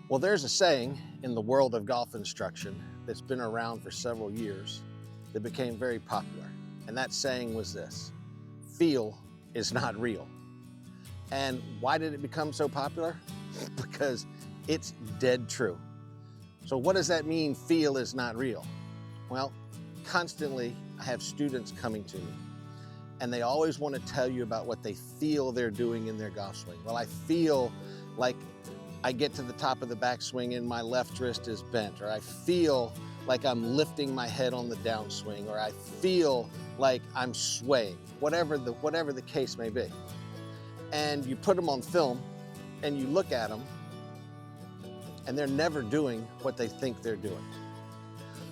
Well, there's a saying in the world of golf instruction that's been around for several years that became very popular. And that saying was this: feel is not real. And why did it become so popular? Because it's dead true. So what does that mean, feel is not real? Well, constantly I have students coming to me and they always want to tell you about what they feel they're doing in their golf swing. Well, I feel like I get to the top of the backswing and my left wrist is bent, or I feel like I'm lifting my head on the downswing, or I feel like I'm swaying, whatever the case may be. And you put them on film and you look at them and they're never doing what they think they're doing.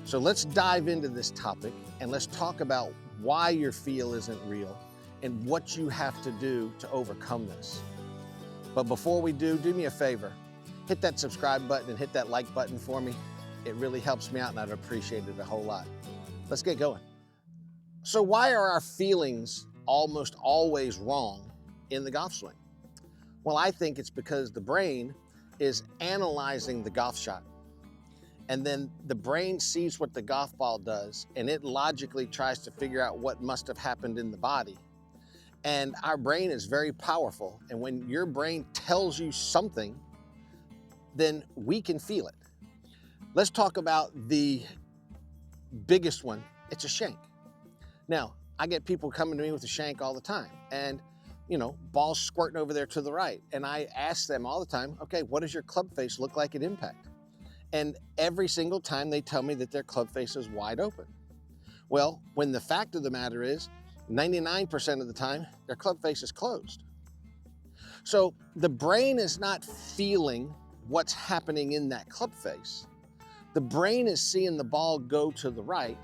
So let's dive into this topic and let's talk about why your feel isn't real and what you have to do to overcome this. But before we do me a favor, hit that subscribe button and hit that like button for me. It really helps me out and I'd appreciate it a whole lot. Let's get going. So why are our feelings almost always wrong in the golf swing? Well, I think it's because the brain is analyzing the golf shot. And then the brain sees what the golf ball does and it logically tries to figure out what must have happened in the body. And our brain is very powerful. And when your brain tells you something, then we can feel it. Let's talk about the biggest one. It's a shank. Now, I get people coming to me with a shank all the time and, balls squirting over there to the right. And I ask them all the time, okay, what does your club face look like at impact? And every single time they tell me that their club face is wide open. Well, when the fact of the matter is 99% of the time, their club face is closed. So the brain is not feeling what's happening in that club face. The brain is seeing the ball go to the right.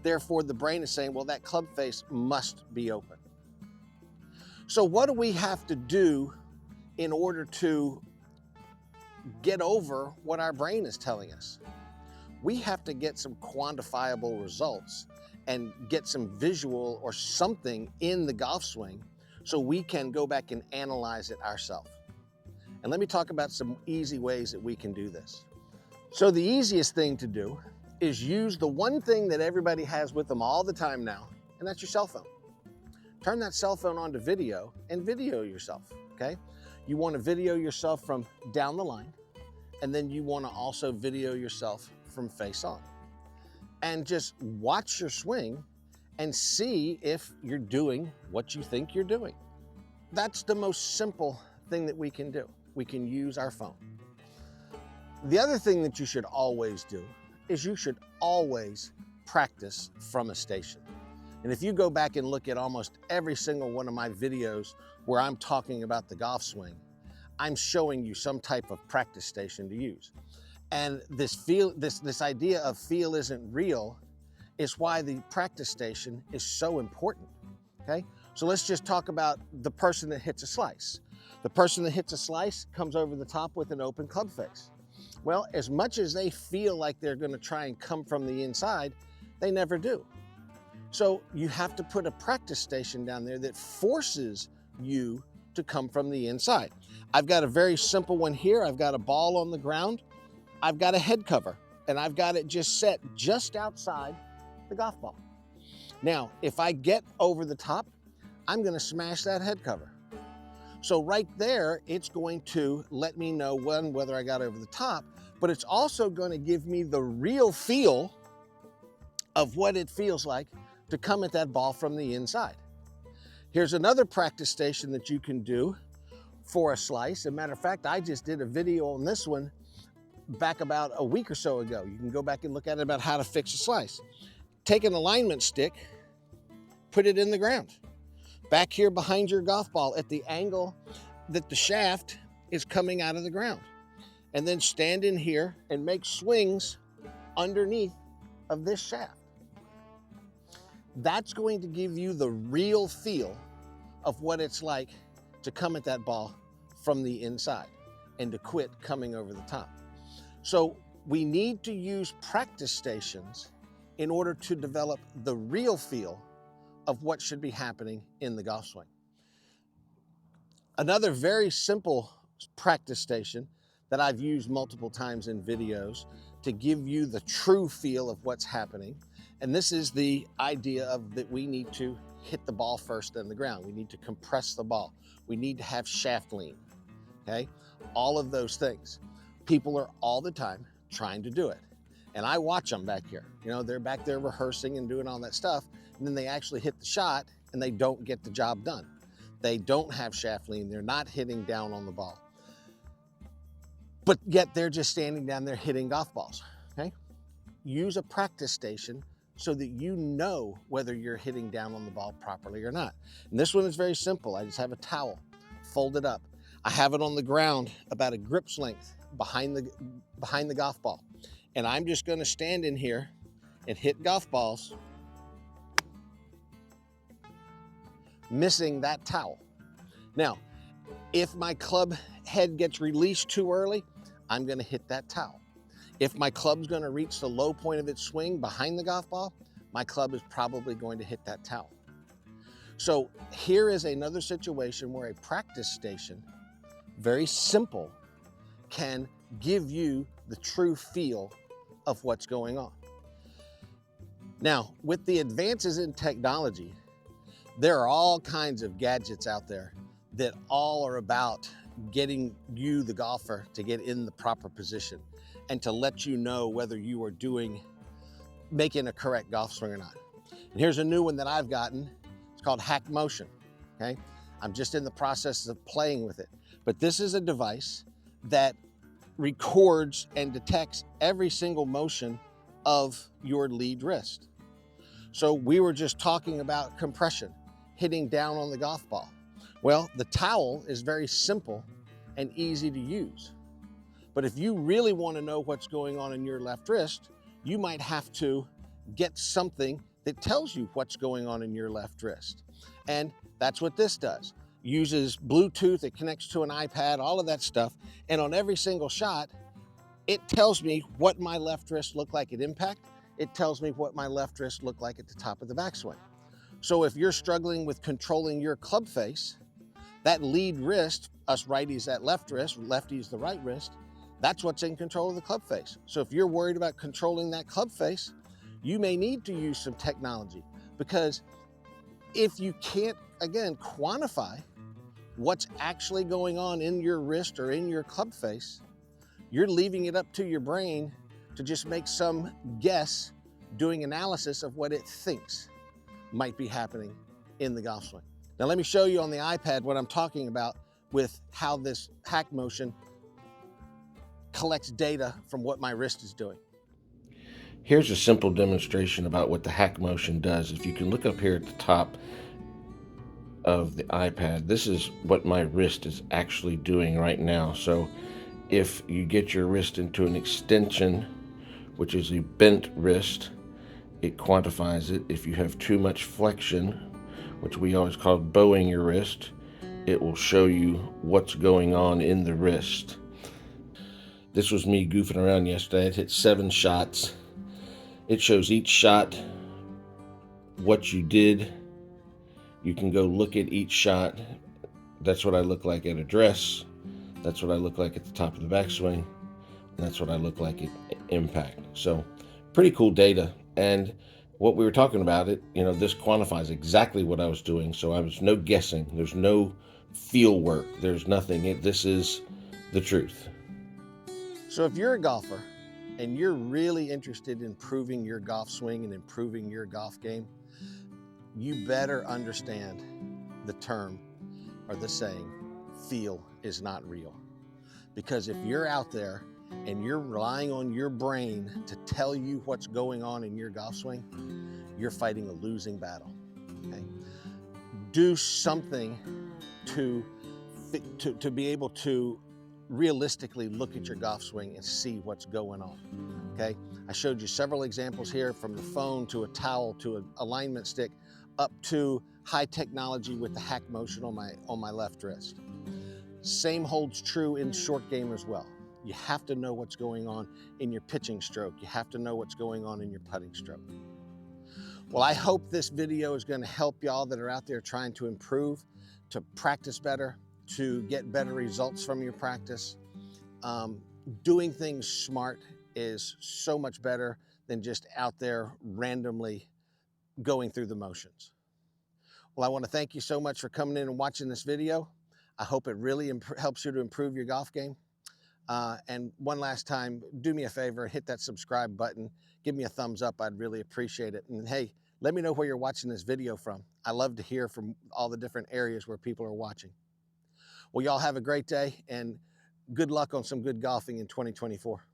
Therefore, the brain is saying, well, that club face must be open. So what do we have to do in order to get over what our brain is telling us? We have to get some quantifiable results and get some visual or something in the golf swing so we can go back and analyze it ourselves. And let me talk about some easy ways that we can do this. So the easiest thing to do is use the one thing that everybody has with them all the time now, and that's your cell phone. Turn that cell phone on to video and video yourself, okay? You want to video yourself from down the line, and then you want to also video yourself from face on. And just watch your swing and see if you're doing what you think you're doing. That's the most simple thing that we can do. We can use our phone. The other thing that you should always do is you should always practice from a station. And if you go back and look at almost every single one of my videos where I'm talking about the golf swing, I'm showing you some type of practice station to use. And this idea of feel isn't real is why the practice station is so important, okay? So let's just talk about the person that hits a slice. The person that hits a slice comes over the top with an open club face. Well, as much as they feel like they're gonna try and come from the inside, they never do. So you have to put a practice station down there that forces you to come from the inside. I've got a very simple one here. I've got a ball on the ground. I've got a head cover and I've got it just set just outside the golf ball. Now, if I get over the top, I'm gonna smash that head cover. So right there, it's going to let me know whether I got over the top, but it's also going to give me the real feel of what it feels like to come at that ball from the inside. Here's another practice station that you can do for a slice. As a matter of fact, I just did a video on this one back about a week or so ago. You can go back and look at it about how to fix a slice. Take an alignment stick, put it in the ground. Back here behind your golf ball at the angle that the shaft is coming out of the ground. And then stand in here and make swings underneath of this shaft. That's going to give you the real feel of what it's like to come at that ball from the inside and to quit coming over the top. So we need to use practice stations in order to develop the real feel of what should be happening in the golf swing. Another very simple practice station that I've used multiple times in videos to give you the true feel of what's happening. And this is the idea of that we need to hit the ball first in the ground. We need to compress the ball. We need to have shaft lean, okay? All of those things. People are all the time trying to do it. And I watch them back here. You know, they're back there rehearsing and doing all that stuff. And then they actually hit the shot and they don't get the job done. They don't have shaft lean. They're not hitting down on the ball. But yet they're just standing down there hitting golf balls, okay? Use a practice station so that you know whether you're hitting down on the ball properly or not. And this one is very simple. I just have a towel folded up. I have it on the ground about a grip's length behind the golf ball. And I'm just gonna stand in here and hit golf balls, missing that towel. Now, if my club head gets released too early, I'm gonna hit that towel. If my club's gonna reach the low point of its swing behind the golf ball, my club is probably going to hit that towel. So here is another situation where a practice station, very simple, can give you the true feel of what's going on. Now, with the advances in technology, there are all kinds of gadgets out there that all are about getting you, the golfer, to get in the proper position and to let you know whether you are making a correct golf swing or not. And here's a new one that I've gotten. It's called HackMotion, okay? I'm just in the process of playing with it. But this is a device that records and detects every single motion of your lead wrist. So we were just talking about compression, hitting down on the golf ball. Well, the towel is very simple and easy to use. But if you really want to know what's going on in your left wrist, you might have to get something that tells you what's going on in your left wrist. And that's what this does. Uses Bluetooth, it connects to an iPad, all of that stuff. And on every single shot, it tells me what my left wrist looked like at impact. It tells me what my left wrist looked like at the top of the backswing. So if you're struggling with controlling your club face, that lead wrist, us righties that left wrist, lefties the right wrist, that's what's in control of the club face. So if you're worried about controlling that club face, you may need to use some technology, because if you can't, again, quantify what's actually going on in your wrist or in your club face, you're leaving it up to your brain to just make some guess, doing analysis of what it thinks might be happening in the golf swing. Now let me show you on the iPad what I'm talking about with how this HackMotion collects data from what my wrist is doing. Here's a simple demonstration about what the HackMotion does. If you can look up here at the top of the iPad, this is what my wrist is actually doing right now. So if you get your wrist into an extension, which is a bent wrist, it quantifies it. If you have too much flexion, which we always call bowing your wrist, it will show you what's going on in the wrist. This was me goofing around yesterday. I hit 7 shots. It shows each shot, what you did. You can go look at each shot. That's what I look like at address. That's what I look like at the top of the backswing. And that's what I look like at impact. So pretty cool data. And what we were talking about, this quantifies exactly what I was doing. So I was no guessing. There's no feel work. There's nothing. This is the truth. So if you're a golfer and you're really interested in improving your golf swing and improving your golf game, you better understand the term or the saying, feel is not real. Because if you're out there and you're relying on your brain to tell you what's going on in your golf swing, you're fighting a losing battle, okay? Do something to be able to realistically look at your golf swing and see what's going on, okay? I showed you several examples here, from the phone to a towel to an alignment stick up to high technology with the HackMotion on my left wrist. Same holds true in short game as well. You have to know what's going on in your pitching stroke. You have to know what's going on in your putting stroke. Well, I hope this video is going to help y'all that are out there trying to improve, to practice better, to get better results from your practice. Um, Doing things smart is so much better than just out there randomly going through the motions. Well, I want to thank you so much for coming in and watching this video. I hope it really helps you to improve your golf game. And one last time, do me a favor, hit that subscribe button, give me a thumbs up. I'd really appreciate it. And hey, let me know where you're watching this video from. I love to hear from all the different areas where people are watching. Well, y'all have a great day and good luck on some good golfing in 2024.